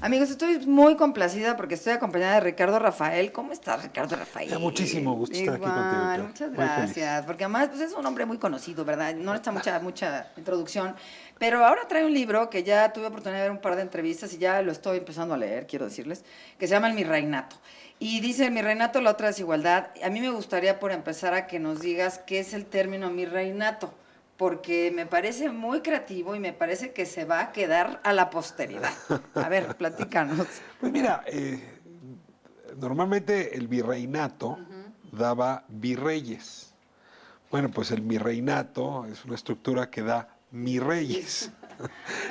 Amigos, estoy muy complacida porque estoy acompañada de Ricardo Rafael. ¿Cómo estás, Ricardo Rafael? Me da muchísimo gusto estar aquí contigo, Igual, Clau. muchas Muy feliz. gracias. Porque además pues, es un hombre muy conocido, ¿verdad? No necesita mucha introducción. Pero ahora trae un libro que ya tuve oportunidad de ver un par de entrevistas y ya lo estoy empezando a leer, quiero decirles, que se llama El Mi Reinato. Y dice, El Mi Reinato, la otra desigualdad. A mí me gustaría, por empezar, a que nos digas qué es el término Mi Reinato, porque me parece muy creativo y me parece que se va a quedar a la posteridad. A ver, platícanos. Pues mira, normalmente el virreinato daba virreyes. Bueno, pues el virreinato es una estructura que da mirreyes.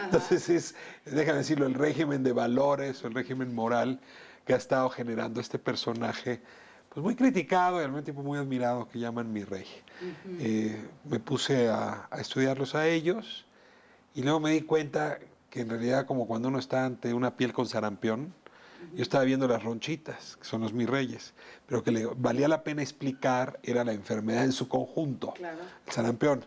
Entonces déjame decirlo, el régimen de valores o el régimen moral que ha estado generando este personaje, pues muy criticado y al mismo tiempo muy admirado, que llaman mi rey. Me puse a estudiarlos a ellos y luego me di cuenta que en realidad, como cuando uno está ante una piel con sarampión, yo estaba viendo las ronchitas, que son los mis reyes, pero que le valía la pena explicar era la enfermedad en su conjunto, Claro. el sarampión.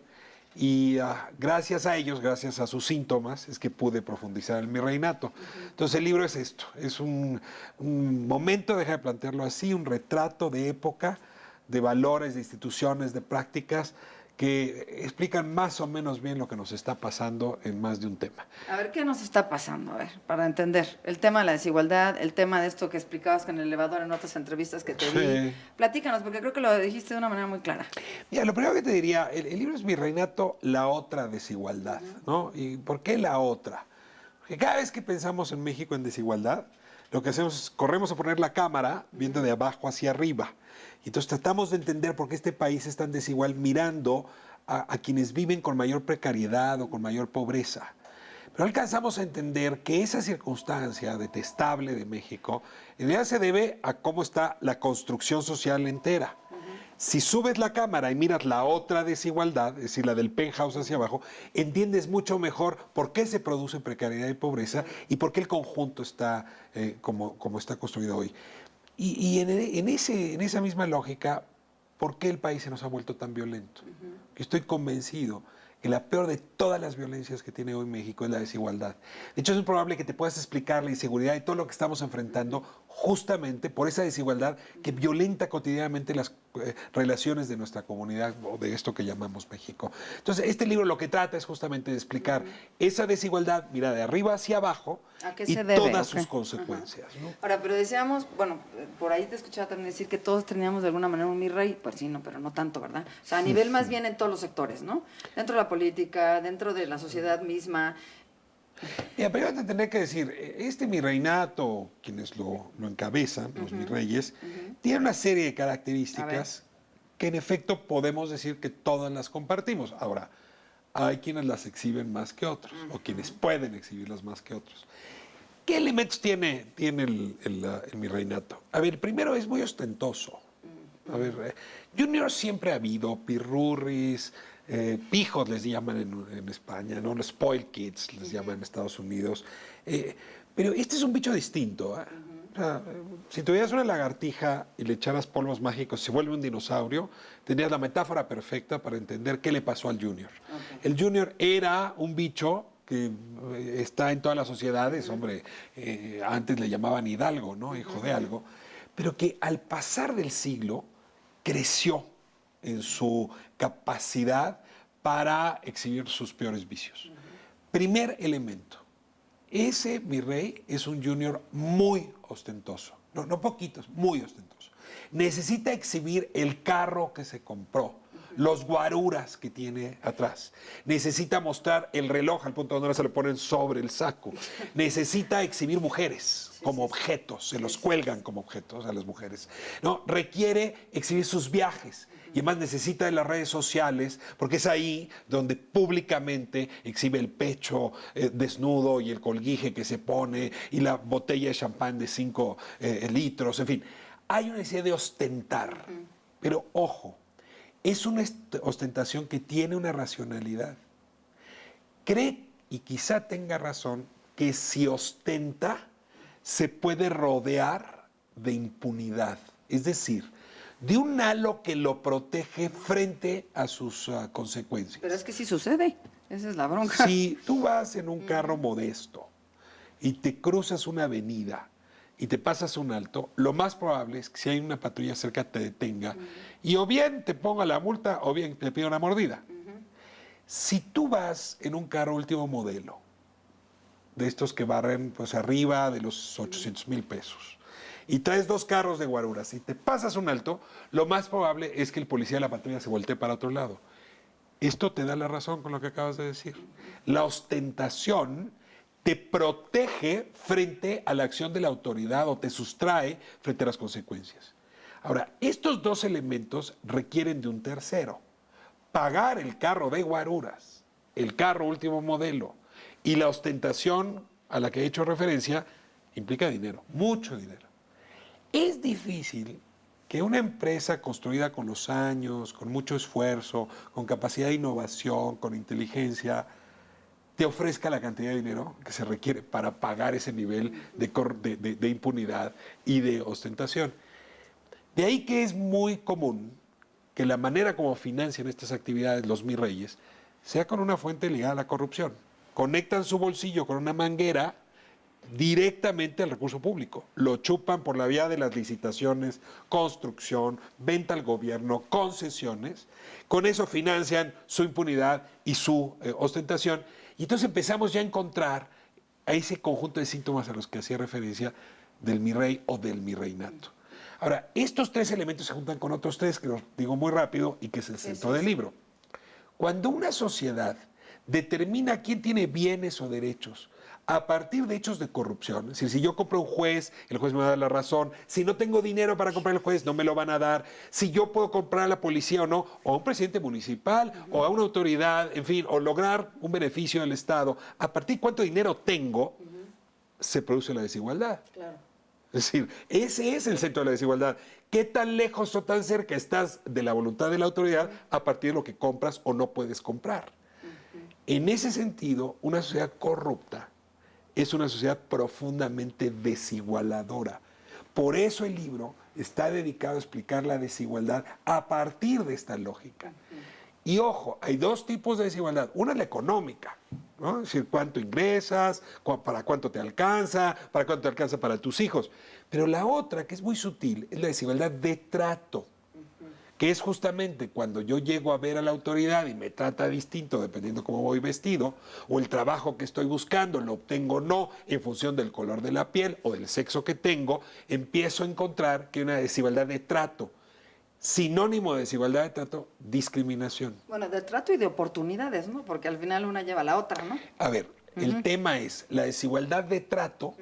Y gracias a ellos, gracias a sus síntomas, es que pude profundizar en mi reinato. Entonces el libro es esto, es un momento, deja de plantearlo así, un retrato de época, de valores, de instituciones, de prácticas, que explican más o menos bien lo que nos está pasando en más de un tema. A ver, ¿qué nos está pasando? A ver, para entender. El tema de la desigualdad, el tema de esto que explicabas en el elevador en otras entrevistas que te vi. Sí. Platícanos, porque creo que lo dijiste de una manera muy clara. Mira, lo primero que te diría, el libro es Mi Reinato, la otra desigualdad, ¿no? ¿Y por qué la otra? Porque cada vez que pensamos en México en desigualdad, lo que hacemos es corremos a poner la cámara viendo de abajo hacia arriba. Y entonces tratamos de entender por qué este país es tan desigual mirando a quienes viven con mayor precariedad o con mayor pobreza. Pero alcanzamos a entender que esa circunstancia detestable de México en realidad se debe a cómo está la construcción social entera. Si subes la cámara y miras la otra desigualdad, es decir, la del penthouse hacia abajo, entiendes mucho mejor por qué se produce precariedad y pobreza y por qué el conjunto está como está construido hoy. Y en esa misma lógica, ¿por qué el país se nos ha vuelto tan violento? Estoy convencido que la peor de todas las violencias que tiene hoy México es la desigualdad. De hecho, es muy probable que te puedas explicar la inseguridad y todo lo que estamos enfrentando justamente por esa desigualdad que violenta cotidianamente las relaciones de nuestra comunidad o de esto que llamamos México. Entonces, este libro lo que trata es justamente de explicar esa desigualdad, mira, de arriba hacia abajo ¿A qué y se debe? todas ¿O qué? sus consecuencias, ¿no? Ahora, pero decíamos, bueno, por ahí te escuchaba también decir que todos teníamos de alguna manera un mi rey, pues sí, no, pero no tanto, ¿verdad? O sea, a nivel más bien en todos los sectores, ¿no? Dentro de la política, dentro de la sociedad misma. Mira, pero yo te tendré que decir, este mi reinato, quienes lo encabezan, los mis reyes, tiene una serie de características que en efecto podemos decir que todas las compartimos. Ahora, hay quienes las exhiben más que otros, o quienes pueden exhibirlas más que otros. ¿Qué elementos tiene el mi reinato? A ver, primero es muy ostentoso. A ver, Junior siempre ha habido, pirurris, pijos les llaman en España, ¿no? Los spoil kids les llaman en Estados Unidos. Pero este es un bicho distinto. O sea, si tuvieras una lagartija y le echaras polvos mágicos, se vuelve un dinosaurio, tendrías la metáfora perfecta para entender qué le pasó al Junior. El Junior era un bicho que está en todas las sociedades, hombre, antes le llamaban Hidalgo, ¿no? Hijo de algo, pero que al pasar del siglo creció en su capacidad para exhibir sus peores vicios. Primer elemento, ese mi rey es un junior muy ostentoso, no poquitos, muy ostentoso. Necesita exhibir el carro que se compró, los guaruras que tiene atrás. Necesita mostrar el reloj al punto donde ahora se lo ponen sobre el saco. Necesita exhibir mujeres como objetos, se los cuelgan como objetos a las mujeres. No, requiere exhibir sus viajes. Y además necesita de las redes sociales, porque es ahí donde públicamente exhibe el pecho desnudo y el colguije que se pone y la botella de champán de 5 litros, en fin. Hay una necesidad de ostentar, pero ojo, es una ostentación que tiene una racionalidad. Cree, y quizá tenga razón, que si ostenta, se puede rodear de impunidad. Es decir, de un halo que lo protege frente a sus consecuencias. Pero es que sí sucede, esa es la bronca. Si tú vas en un carro modesto y te cruzas una avenida y te pasas un alto, lo más probable es que si hay una patrulla cerca te detenga y o bien te ponga la multa o bien te pida una mordida. Si tú vas en un carro último modelo, de estos que barren pues arriba de los 800,000 pesos, y traes 2 carros de guaruras y te pasas un alto, lo más probable es que el policía de la patrulla se voltee para otro lado. Esto te da la razón con lo que acabas de decir. La ostentación te protege frente a la acción de la autoridad o te sustrae frente a las consecuencias. Ahora, estos 2 elementos requieren de un tercero. Pagar el carro de guaruras, el carro último modelo y la ostentación a la que he hecho referencia implica dinero, mucho dinero. Es difícil que una empresa construida con los años, con mucho esfuerzo, con capacidad de innovación, con inteligencia, te ofrezca la cantidad de dinero que se requiere para pagar ese nivel de impunidad y de ostentación. De ahí que es muy común que la manera como financian estas actividades los mis reyes sea con una fuente ligada a la corrupción. Conectan su bolsillo con una manguera directamente al recurso público. Lo chupan por la vía de las licitaciones, construcción, venta al gobierno, concesiones. Con eso financian su impunidad y su ostentación. Y entonces empezamos ya a encontrar a ese conjunto de síntomas a los que hacía referencia del mi rey o del mi reinato. Ahora, estos 3 elementos se juntan con otros 3 que los digo muy rápido y que es el centro del libro. Cuando una sociedad determina quién tiene bienes o derechos a partir de hechos de corrupción, es decir, si yo compro un juez, el juez me va a dar la razón, si no tengo dinero para comprar el juez, no me lo van a dar, si yo puedo comprar a la policía o no, o a un presidente municipal, o a una autoridad, en fin, o lograr un beneficio del Estado, a partir de cuánto dinero tengo, se produce la desigualdad. Claro. Es decir, ese es el centro de la desigualdad. ¿Qué tan lejos o tan cerca estás de la voluntad de la autoridad a partir de lo que compras o no puedes comprar? En ese sentido, una sociedad corrupta es una sociedad profundamente desigualadora. Por eso el libro está dedicado a explicar la desigualdad a partir de esta lógica. Y ojo, hay 2 tipos de desigualdad. Una es la económica, ¿no? Es decir, cuánto ingresas, para cuánto te alcanza para tus hijos. Pero la otra, que es muy sutil, es la desigualdad de trato, que es justamente cuando yo llego a ver a la autoridad y me trata distinto dependiendo cómo voy vestido, o el trabajo que estoy buscando lo obtengo o no en función del color de la piel o del sexo que tengo, empiezo a encontrar que hay una desigualdad de trato. Sinónimo de desigualdad de trato, discriminación. Bueno, de trato y de oportunidades, ¿no? Porque al final una lleva a la otra, ¿no? A ver, el tema es la desigualdad de trato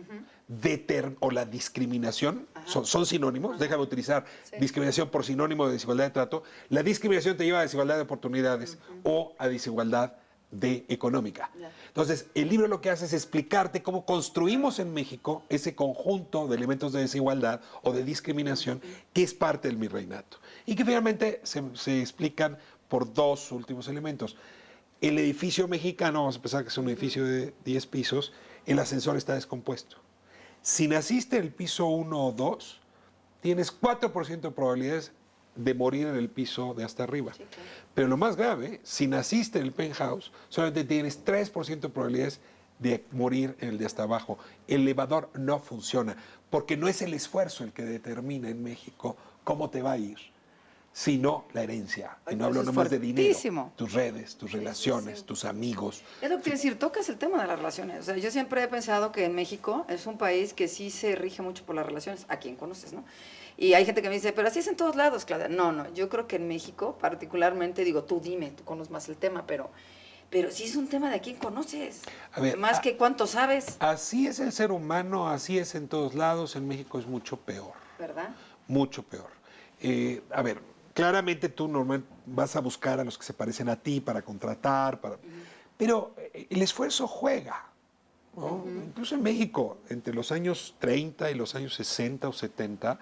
o la discriminación, son sinónimos, déjame utilizar discriminación por sinónimo de desigualdad de trato. La discriminación te lleva a desigualdad de oportunidades o a desigualdad de económica. Entonces, el libro lo que hace es explicarte cómo construimos en México ese conjunto de elementos de desigualdad o de discriminación que es parte del virreinato y que finalmente se explican por 2 últimos elementos. El edificio mexicano, vamos a pensar que es un edificio de 10 pisos, el ascensor está descompuesto. Si naciste en el piso 1 o 2, tienes 4% de probabilidades de morir en el piso de hasta arriba. Sí, claro. Pero lo más grave, si naciste en el penthouse, solamente tienes 3% de probabilidades de morir en el de hasta abajo. El elevador no funciona, porque no es el esfuerzo el que determina en México cómo te va a ir, sino la herencia. Y no hablo nomás de dinero, tus redes, tus relaciones, tus amigos. Es lo que quiero decir, tocas el tema de las relaciones. O sea, yo siempre he pensado que en México es un país que sí se rige mucho por las relaciones, a quien conoces, ¿no? Y hay gente que me dice, pero así es en todos lados, Claudia. No, yo creo que en México particularmente, digo, tú dime, tú conoces más el tema, pero sí es un tema de a quién conoces, a ver, más que cuánto sabes. Así es el ser humano, así es en todos lados, en México es mucho peor. ¿Verdad? Mucho peor. A ver, claramente tú normalmente vas a buscar a los que se parecen a ti para contratar, pero el esfuerzo juega, ¿no? Incluso en México, entre los años 30 y los años 60 o 70,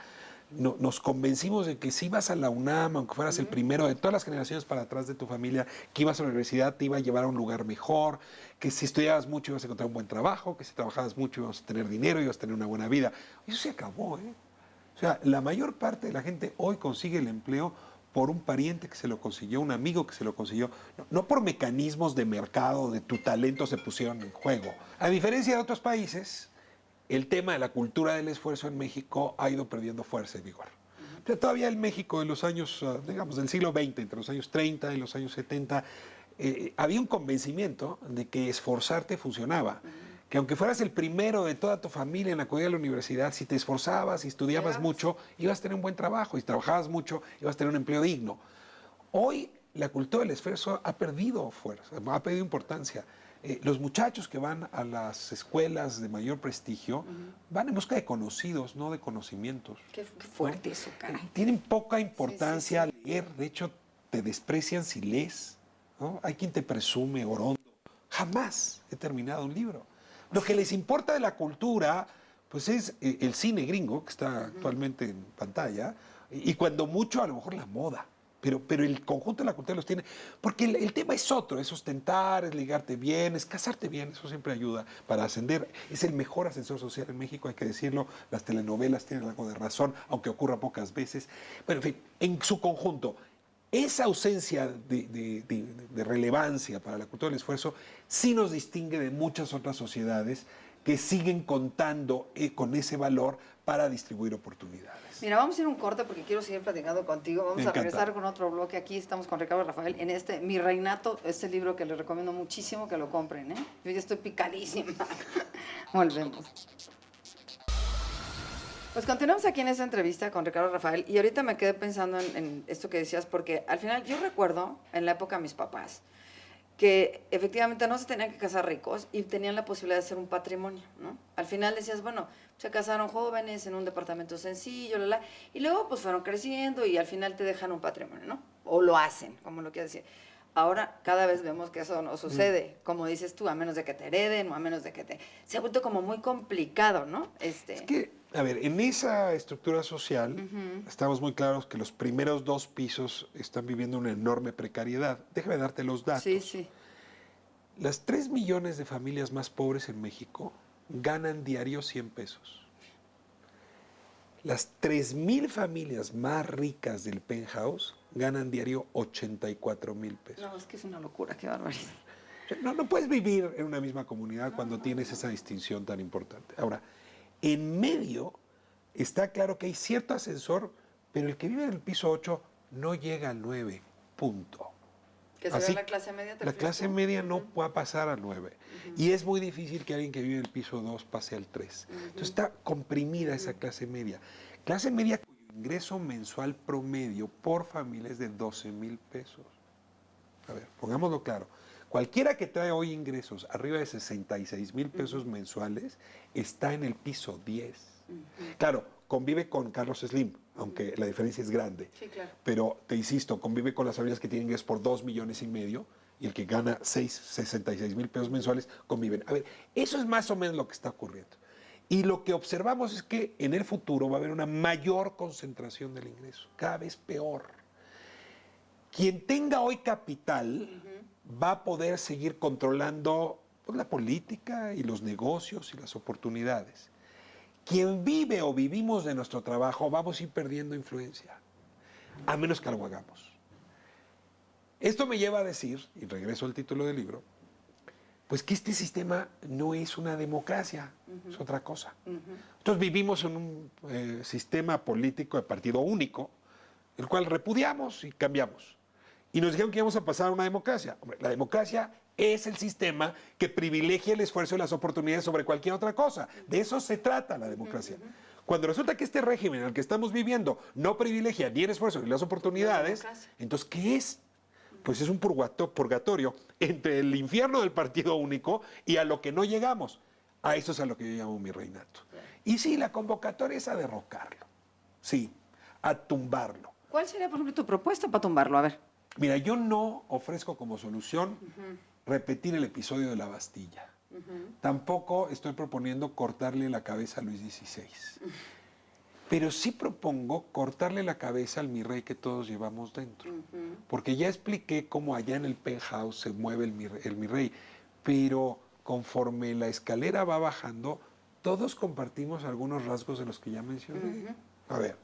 nos convencimos de que si ibas a la UNAM, aunque fueras el primero de todas las generaciones para atrás de tu familia, que ibas a la universidad, te iba a llevar a un lugar mejor, que si estudiabas mucho ibas a encontrar un buen trabajo, que si trabajabas mucho ibas a tener dinero, ibas a tener una buena vida. Eso se acabó, ¿eh? O sea, la mayor parte de la gente hoy consigue el empleo por un pariente que se lo consiguió, un amigo que se lo consiguió, no por mecanismos de mercado, de tu talento se pusieron en juego. A diferencia de otros países, el tema de la cultura del esfuerzo en México ha ido perdiendo fuerza y vigor. Pero todavía el México de los años, digamos, del siglo XX, entre los años 30 y los años 70, había un convencimiento de que esforzarte funcionaba. Que aunque fueras el primero de toda tu familia en acudir a la universidad, si te esforzabas y estudiabas mucho, ibas a tener un buen trabajo. Y si trabajabas mucho, ibas a tener un empleo digno. Hoy la cultura del esfuerzo ha perdido fuerza, ha perdido importancia. Los muchachos que van a las escuelas de mayor prestigio van en busca de conocidos, no de conocimientos. Qué fuerte eso, caray. Tienen poca importancia leer, de hecho te desprecian si lees, ¿no? Hay quien te presume orondo. Jamás he terminado un libro. Lo que les importa de la cultura, pues es el cine gringo, que está actualmente en pantalla, y cuando mucho a lo mejor la moda. Pero el conjunto de la cultura los tiene. Porque el tema es otro, es ostentar, es ligarte bien, es casarte bien, eso siempre ayuda para ascender. Es el mejor ascensor social en México, hay que decirlo. Las telenovelas tienen algo de razón, aunque ocurra pocas veces. Pero en fin, en su conjunto, esa ausencia de relevancia para la cultura del esfuerzo sí nos distingue de muchas otras sociedades que siguen contando con ese valor para distribuir oportunidades. Mira, vamos a ir a un corte porque quiero seguir platicando contigo. Vamos a regresar encanta. con otro bloque. Aquí estamos con Ricardo Rafael en Mi Reinato, este libro que les recomiendo muchísimo que lo compren, ¿eh? Yo ya estoy picadísima. Volvemos. Pues continuamos aquí en esta entrevista con Ricardo Rafael y ahorita me quedé pensando en esto que decías porque al final yo recuerdo en la época de mis papás que efectivamente no se tenían que casar ricos y tenían la posibilidad de hacer un patrimonio, ¿no? Al final decías, bueno, se casaron jóvenes en un departamento sencillo, y luego pues fueron creciendo y al final te dejan un patrimonio, ¿no? O lo hacen, como lo quieras decir. Ahora cada vez vemos que eso no sucede, como dices tú, a menos de que te hereden o a menos de que te... Se ha vuelto como muy complicado, ¿no? Es que, a ver, en esa estructura social estamos muy claros que los primeros 2 pisos están viviendo una enorme precariedad. Déjame darte los datos. Sí, sí. Las 3 millones de familias más pobres en México ganan diario 100 pesos. Las 3,000 familias más ricas del penthouse ganan diario 84,000 pesos. No, es que es una locura, qué barbaridad. No puedes vivir en una misma comunidad cuando tienes esa distinción tan importante. Ahora, en medio está claro que hay cierto ascensor, pero el que vive en el piso 8 no llega al 9, punto. Que se Así, vea la clase media. la clase media no va a pasar al 9. Y es muy difícil que alguien que vive en el piso 2 pase al 3. Entonces está comprimida esa clase media. Clase media cuyo ingreso mensual promedio por familia es de 12,000 pesos. A ver, pongámoslo claro. Cualquiera que trae hoy ingresos arriba de 66,000 pesos mensuales está en el piso 10. Claro, convive con Carlos Slim, aunque la diferencia es grande. Sí, claro. Pero te insisto, convive con las familias que tienen ingresos por 2,5 millones y el que gana 66,000 pesos mensuales conviven. A ver, eso es más o menos lo que está ocurriendo. Y lo que observamos es que en el futuro va a haber una mayor concentración del ingreso, cada vez peor. Quien tenga hoy capital va a poder seguir controlando pues, la política y los negocios y las oportunidades. Quien vive o vivimos de nuestro trabajo vamos a ir perdiendo influencia, a menos que algo hagamos. Esto me lleva a decir, y regreso al título del libro, pues que este sistema no es una democracia, es otra cosa. Nosotros vivimos en un sistema político de partido único, el cual repudiamos y cambiamos. Y nos dijeron que íbamos a pasar a una democracia. Hombre, la democracia es el sistema que privilegia el esfuerzo y las oportunidades sobre cualquier otra cosa. De eso se trata la democracia. Cuando resulta que este régimen en el que estamos viviendo no privilegia ni el esfuerzo ni las oportunidades, entonces, ¿qué es? Pues es un purgatorio entre el infierno del partido único y a lo que no llegamos. A eso es a lo que yo llamo mi reinato. Y sí, la convocatoria es a derrocarlo. Sí, a tumbarlo. ¿Cuál sería, por ejemplo, tu propuesta para tumbarlo? A ver. Mira, yo no ofrezco como solución repetir el episodio de la Bastilla. Tampoco estoy proponiendo cortarle la cabeza a Luis XVI. Pero sí propongo cortarle la cabeza al mi rey que todos llevamos dentro. Porque ya expliqué cómo allá en el penthouse se mueve el mi rey. Pero conforme la escalera va bajando, todos compartimos algunos rasgos de los que ya mencioné. A ver,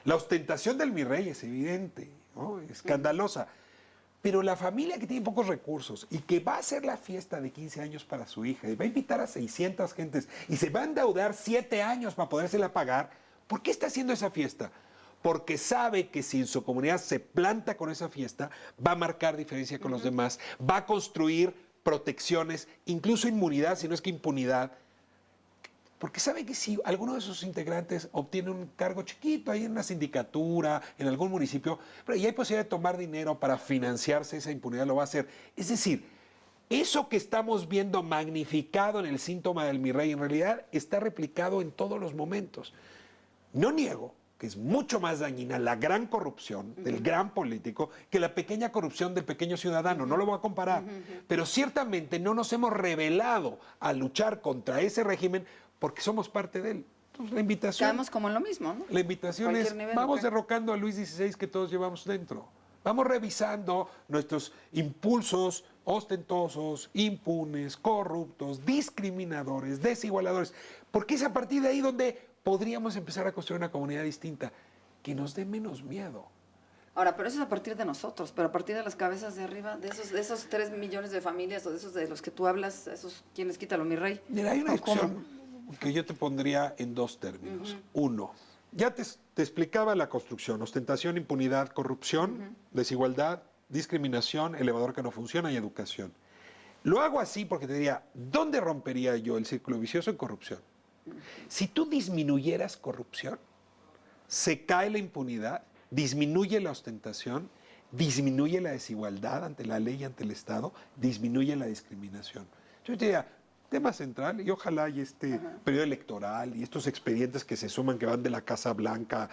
la ostentación del mi rey es evidente, ¿no? Escandalosa. Pero la familia que tiene pocos recursos y que va a hacer la fiesta de 15 años para su hija y va a invitar a 600 gentes y se va a endeudar 7 años para podérsela pagar, ¿por qué está haciendo esa fiesta? Porque sabe que si en su comunidad se planta con esa fiesta, va a marcar diferencia con los demás, va a construir protecciones, incluso inmunidad, si no es que impunidad. Porque sabe que si alguno de sus integrantes obtiene un cargo chiquito ahí en una sindicatura, en algún municipio, pero ya hay posibilidad de tomar dinero para financiarse esa impunidad, lo va a hacer. Es decir, eso que estamos viendo magnificado en el síntoma del mi rey, en realidad está replicado en todos los momentos. No niego que es mucho más dañina la gran corrupción del gran político que la pequeña corrupción del pequeño ciudadano. No lo voy a comparar. Pero ciertamente no nos hemos rebelado a luchar contra ese régimen porque somos parte de él. Entonces, la invitación... Caemos como en lo mismo, ¿no? La invitación es, Nivel, vamos derrocando a Luis XVI que todos llevamos dentro. Vamos revisando nuestros impulsos ostentosos, impunes, corruptos, discriminadores, desigualadores. Porque es a partir de ahí donde podríamos empezar a construir una comunidad distinta que nos dé menos miedo. Ahora, pero eso es a partir de nosotros, pero a partir de las cabezas de arriba, de esos 3 millones de familias o de esos de los que tú hablas, esos, ¿quién les quita lo mi rey? Mira, hay una discusión que yo te pondría en 2 términos. Uno, ya te explicaba la construcción: ostentación, impunidad, corrupción, desigualdad, discriminación, elevador que no funciona y educación. Lo hago así porque te diría, ¿dónde rompería yo el círculo vicioso? En corrupción. Si tú disminuyeras corrupción, se cae la impunidad, disminuye la ostentación, disminuye la desigualdad ante la ley y ante el Estado, disminuye la discriminación. Yo te diría, tema central, y ojalá y este periodo electoral y estos expedientes que se suman, que van de la Casa Blanca,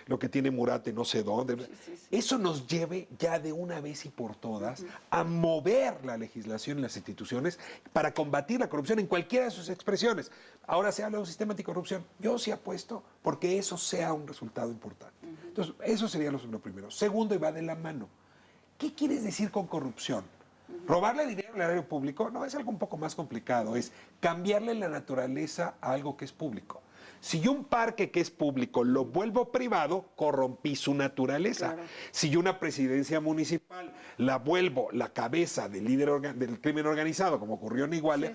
lo que tiene Murate no sé dónde, eso nos lleve ya de una vez y por todas a mover la legislación y las instituciones para combatir la corrupción en cualquiera de sus expresiones. Ahora se habla de un sistema anticorrupción, yo sí apuesto porque eso sea un resultado importante. Entonces, eso sería lo primero. Segundo, y va de la mano, ¿qué quieres decir con corrupción? ¿Robarle dinero al erario público? No, es algo un poco más complicado. Es cambiarle la naturaleza a algo que es público. Si yo un parque que es público lo vuelvo privado, corrompí su naturaleza. Claro. Si yo una presidencia municipal la vuelvo la cabeza del líder del crimen organizado, como ocurrió en Iguala,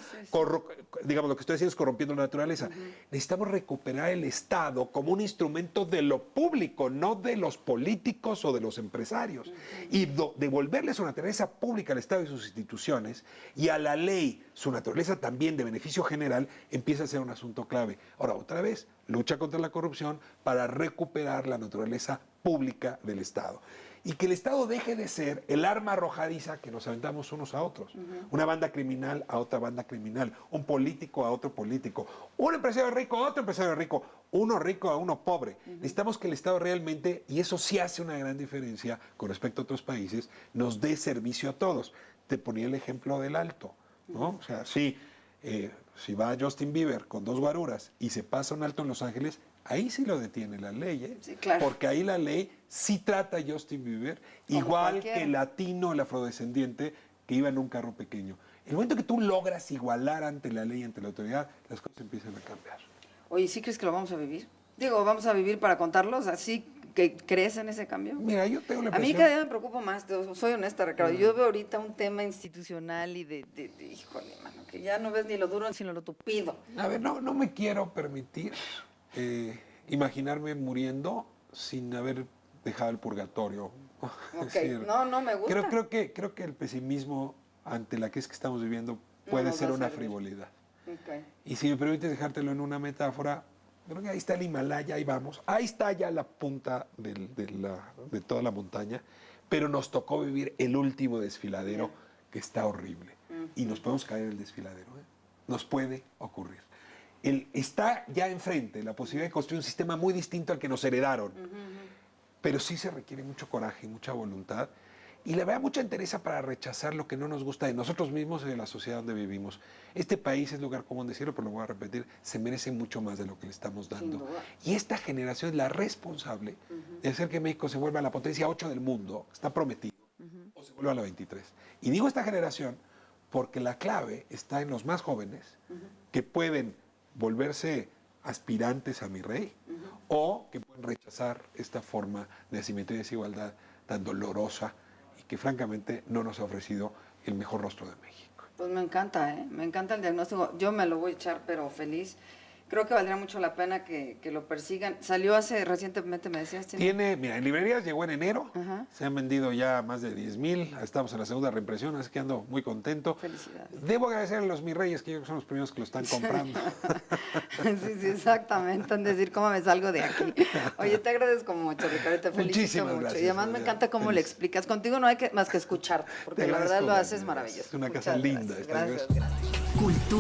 digamos, lo que estoy haciendo es corrompiendo la naturaleza. Necesitamos recuperar el Estado como un instrumento de lo público, no de los políticos o de los empresarios. Y devolverle su naturaleza pública al Estado y sus instituciones, y a la ley su naturaleza también de beneficio general, empieza a ser un asunto clave. Ahora, otra vez, lucha contra la corrupción para recuperar la naturaleza pública del Estado. Y que el Estado deje de ser el arma arrojadiza que nos aventamos unos a otros. Una banda criminal a otra banda criminal, un político a otro político, un empresario rico a otro empresario rico, uno rico a uno pobre. Necesitamos que el Estado realmente, y eso sí hace una gran diferencia con respecto a otros países, nos dé servicio a todos. Te ponía el ejemplo del Alto, ¿no? O sea, sí, si va Justin Bieber con 2 guaruras y se pasa un alto en Los Ángeles, ahí sí lo detiene la ley, ¿eh? Sí, claro. Porque ahí la ley sí trata a Justin Bieber igual que el latino, el afrodescendiente que iba en un carro pequeño. El momento que tú logras igualar ante la ley, ante la autoridad, las cosas empiezan a cambiar. Oye, ¿sí crees que lo vamos a vivir? Digo, ¿vamos a vivir para contarlos? ¿Así que crees en ese cambio? Mira, yo tengo la impresión... A mí cada día me preocupa más, soy honesta, Ricardo. Yo veo ahorita un tema institucional y de híjole, mano, que ya no ves ni lo duro sino lo tupido. A ver, no me quiero permitir imaginarme muriendo sin haber dejado el purgatorio. Ok, no me gusta. Creo que el pesimismo ante la crisis que estamos viviendo puede ser una frivolidad. Okay. Y si me permites dejártelo en una metáfora, creo que ahí está el Himalaya, ahí vamos. Ahí está ya la punta de toda la montaña, pero nos tocó vivir el último desfiladero que está horrible. Y nos podemos caer en el desfiladero, ¿eh? Nos puede ocurrir. Está ya enfrente la posibilidad de construir un sistema muy distinto al que nos heredaron. Pero sí se requiere mucho coraje y mucha voluntad. Y le vea mucha entereza para rechazar lo que no nos gusta de nosotros mismos y de la sociedad donde vivimos. Este país, es lugar común decirlo, pero lo voy a repetir, se merece mucho más de lo que le estamos dando. Y esta generación es la responsable de hacer que México se vuelva la potencia 8 del mundo, está prometido, o se vuelva a la 23. Y digo esta generación porque la clave está en los más jóvenes, que pueden volverse aspirantes a mi rey, o que pueden rechazar esta forma de asimetría y desigualdad tan dolorosa que francamente no nos ha ofrecido el mejor rostro de México. Pues me encanta, ¿eh? Me encanta el diagnóstico. Yo me lo voy a echar, pero feliz. Creo que valdría mucho la pena que lo persigan. Salió recientemente, me decías. Mira, en librerías llegó en enero, Ajá. se han vendido ya más de 10,000, estamos en la segunda reimpresión, así que ando muy contento. Felicidades. Debo agradecer a los mis reyes, que yo creo que son los primeros que lo están comprando. Sí, exactamente. Han de decir cómo me salgo de aquí. Oye, te agradezco mucho, Ricardo, te felicito Muchísimas mucho. gracias, Y además me Adriana. encanta cómo le explicas. Contigo no hay más que escucharte, porque Te la verdad agradezco, lo haces Adriana. maravilloso. Es una casa Muchas linda gracias. esta, Gracias. Cultura.